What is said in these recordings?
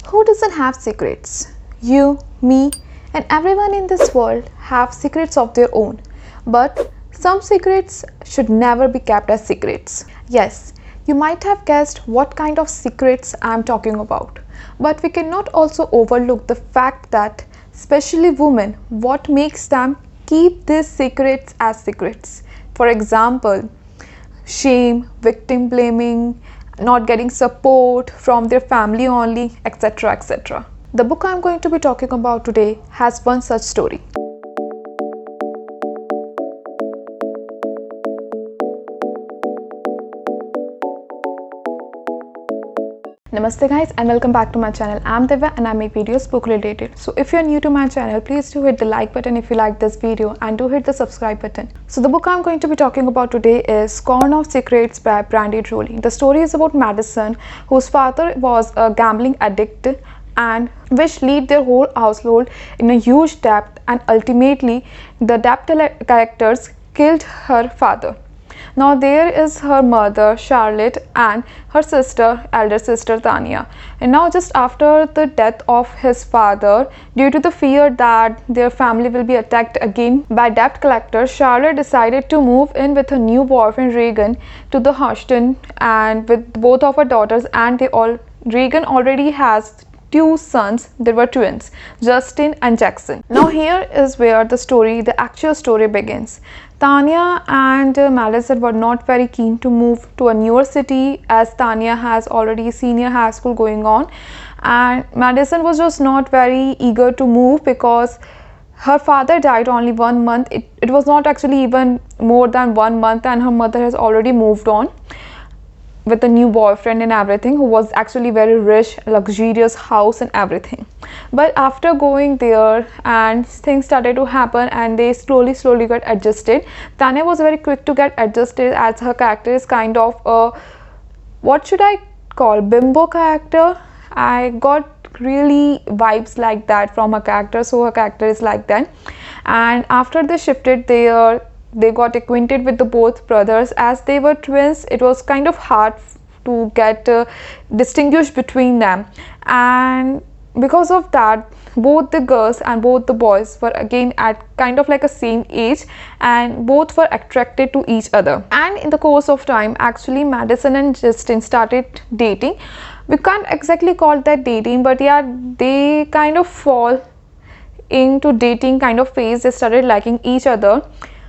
Who doesn't have secrets? You, me, and everyone in this world have secrets of their own. But some secrets should never be kept as secrets. Yes, you might have guessed what kind of secrets I am talking about. But we cannot also overlook the fact that, especially women, what makes them keep these secrets as secrets. For example, shame, victim blaming, not getting support from their family only, etc. etc. The book I'm going to be talking about today has one such story. Namaste guys and welcome back to my channel. I'm Divya and I make videos book related. So if you're new to my channel, please do hit the like button if you like this video and do hit the subscribe button. So the book I'm going to be talking about today is Scorn of Secrets by Brandy Rowley. The story is about Madison, whose father was a gambling addict and which lead their whole household in a huge debt, and ultimately the debt collectors killed her father. Now there is her mother Charlotte and her sister, elder sister Tanya. And now just after the death of his father, due to the fear that their family will be attacked again by debt collectors, Charlotte decided to move in with her new boyfriend Regan to the Houston, and with both of her daughters, and Regan already has two sons. They were twins, Justin and Jackson. Now here is where the actual story begins. Tanya and Madison were not very keen to move to a newer city, as Tanya has already senior high school going on, and Madison was just not very eager to move because her father died only 1 month. It was not actually even more than 1 month, and her mother has already moved on with a new boyfriend and everything, who was actually very rich, luxurious house and everything. But after going there and things started to happen and they slowly got adjusted. Tanya was very quick to get adjusted, as her character is kind of a, what should I call, bimbo character. I got really vibes like that from her character, so her character is like that. And after they shifted there, they got acquainted with the both brothers. As they were twins, it was kind of hard to get distinguished between them, and because of that, both the girls and both the boys were again at kind of like a same age, and both were attracted to each other. And in the course of time, actually Madison and Justin started dating. We can't exactly call that dating, but yeah, they kind of fall into dating kind of phase. They started liking each other.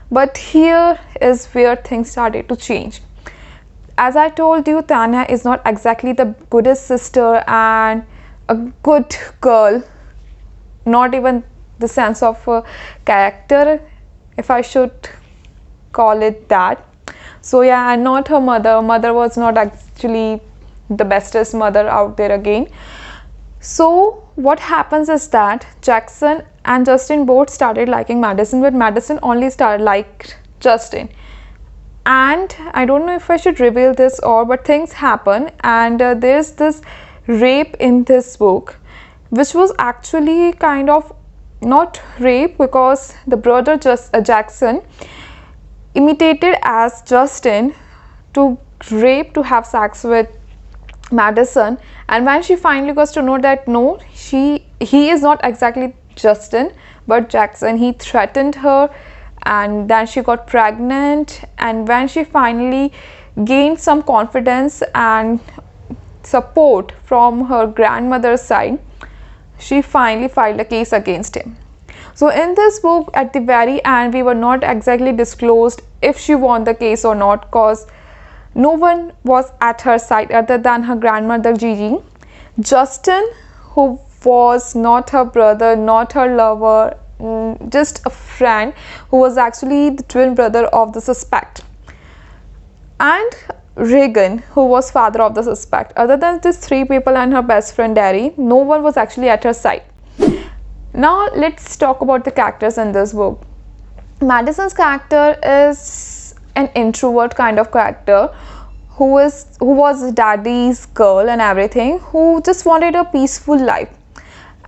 But here is where things started to change. As I told you, Tanya is not exactly the goodest sister and a good girl, not even the sense of character, if I should call it that. So yeah, and not her mother. Mother was not actually the bestest mother out there again. So what happens is that Jackson and Justin both started liking Madison, but Madison only started liked Justin. And I don't know if I should reveal this but things happen, and there's this rape in this book, which was actually kind of not rape, because the brother Jackson imitated as Justin to rape, to have sex with Madison. And when she finally got to know that no, he is not exactly Justin but Jackson, he threatened her, and then she got pregnant. And when she finally gained some confidence and support from her grandmother's side, she finally filed a case against him. So in this book, at the very end, we were not exactly disclosed if she won the case or not, because no one was at her side other than her grandmother Gigi. Justin, who was not her brother, not her lover, just a friend, who was actually the twin brother of the suspect, and Regan, who was father of the suspect. Other than these three people and her best friend Derry, no one was actually at her side. Now let's talk about the characters in this book. Madison's character is an introvert kind of character, who was daddy's girl and everything, who just wanted a peaceful life.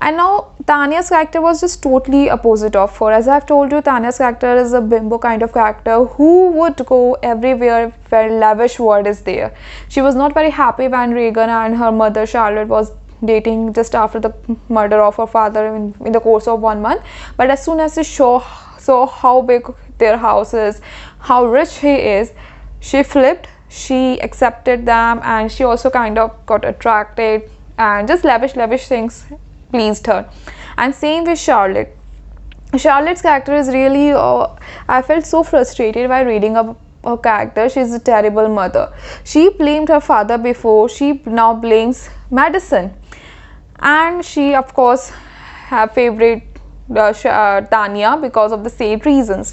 And now Tanya's character was just totally opposite of her. As I've told you, Tanya's character is a bimbo kind of character who would go everywhere where lavish word is there. She was not very happy when Regan and her mother Charlotte was dating just after the murder of her father in the course of 1 month. But as soon as she saw how big their house is, how rich he is, she flipped. She accepted them, and she also kind of got attracted, and just lavish things pleased her. And same with Charlotte. Charlotte's character is really, I felt so frustrated by reading her character. She's a terrible mother. She blamed her father before, she now blames Madison. And she, of course, have favorite Tanya because of the same reasons.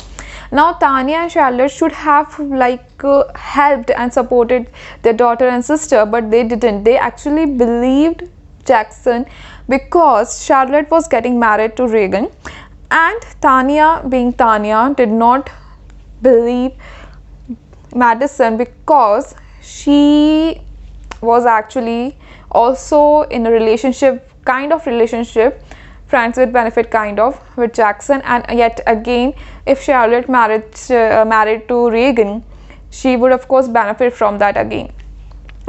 Now Tanya and Charlotte should have helped and supported their daughter and sister, but they didn't. They actually believed Jackson because Charlotte was getting married to Regan, and Tanya, being Tanya, did not believe Madison because she was actually also in a relationship, friends with benefit with Jackson. And yet again, if Charlotte married to Regan, she would of course benefit from that again.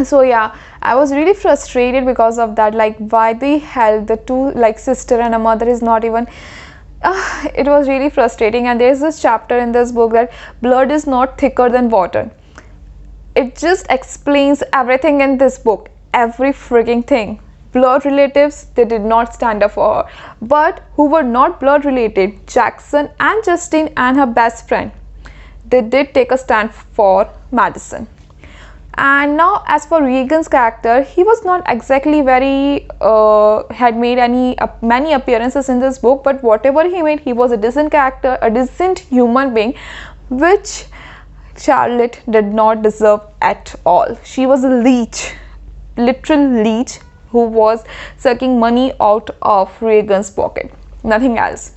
So yeah, I was really frustrated because of that. Like, why the hell the two, like sister and a mother, is not even it was really frustrating. And there's this chapter in this book that blood is not thicker than water. It just explains everything in this book, every freaking thing. Blood relatives, they did not stand up for her. But who were not blood related, Jackson and Justine and her best friend, they did take a stand for Madison. And now as for Regan's character, he was not exactly very had made many appearances in this book, but whatever he made, he was a decent character, a decent human being, which Charlotte did not deserve at all. She was a leech, literal leech, who was sucking money out of Regan's pocket, nothing else.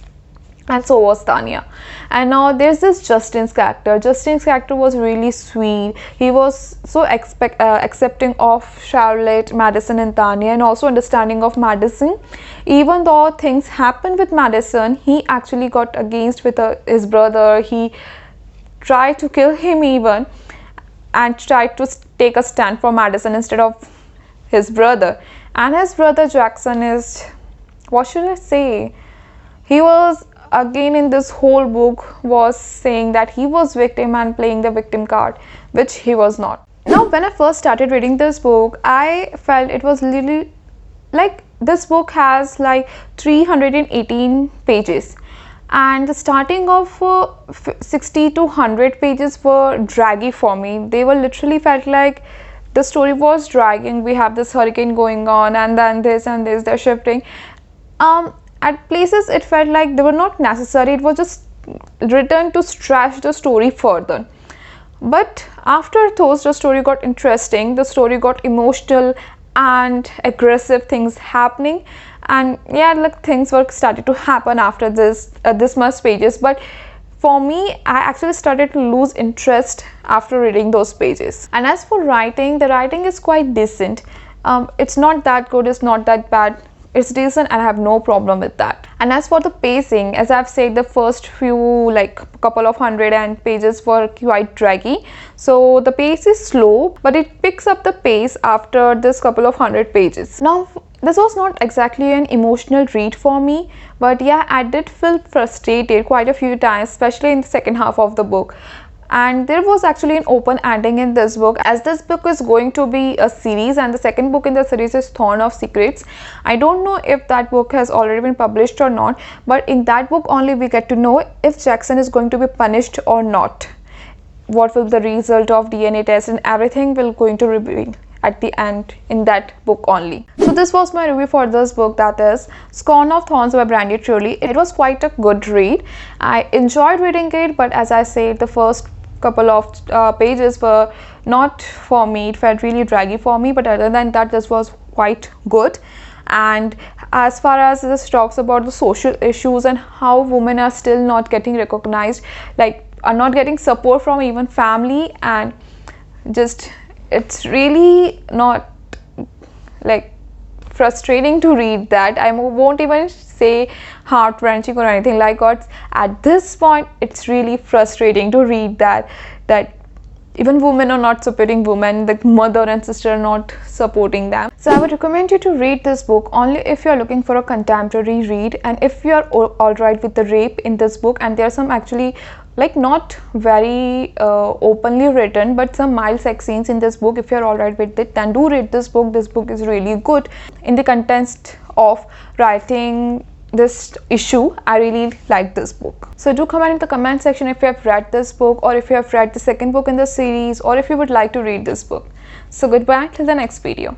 And so was Tanya. And now there's this Justine's character. Justine's character was really sweet. He was so accepting of Charlotte, Madison and Tanya, and also understanding of Madison. Even though things happened with Madison, he actually got against with his brother. He tried to kill him even, and tried to take a stand for Madison instead of his brother. And his brother Jackson is, what should I say, he was again in this whole book was saying that he was victim and playing the victim card, which he was not. Now when I first started reading this book, I felt it was really like, this book has like 318 pages, and the starting of 60 to 100 pages were draggy for me. They were literally felt like the story was dragging. We have this hurricane going on, and then this and this, they're shifting. At places it felt like they were not necessary. It was just written to stretch the story further. But after those, the story got interesting, the story got emotional and aggressive things happening. And yeah, like things were started to happen after this much pages. But for me, I actually started to lose interest after reading those pages. And as for writing, the writing is quite decent. It's not that good, it's not that bad. It's decent, and I have no problem with that. And as for the pacing, as I've said, the first few couple of hundred and pages were quite draggy. So the pace is slow, but it picks up the pace after this couple of 100 pages. Now, this was not exactly an emotional read for me, but yeah, I did feel frustrated quite a few times, especially in the second half of the book. And there was actually an open ending in this book, as this book is going to be a series, and the second book in the series is Scorn of Secrets. I don't know if that book has already been published or not, but in that book only we get to know if Jackson is going to be punished or not. What will the result of DNA test and everything will going to reveal at the end in that book only. So this was my review for this book, that is Scorn of Thorns by Brandy Truly. It was quite a good read. I enjoyed reading it, but as I said, the first couple of pages were not for me. It felt really draggy for me, but other than that, this was quite good. And as far as this talks about the social issues and how women are still not getting recognized, like are not getting support from even family, and just it's really not like frustrating to read that. I won't even say heart-wrenching or anything like that. At this point, it's really frustrating to read that even women are not supporting women, the mother and sister are not supporting them. So I would recommend you to read this book only if you are looking for a contemporary read, and if you are all right with the rape in this book, and there are some actually like not very openly written but some mild sex scenes in this book. If you're all right with it, then do read this book. This book is really good in the context of writing this issue. I really like this book. So do comment in the comment section if you have read this book, or if you have read the second book in the series, or if you would like to read this book. So goodbye till the next video.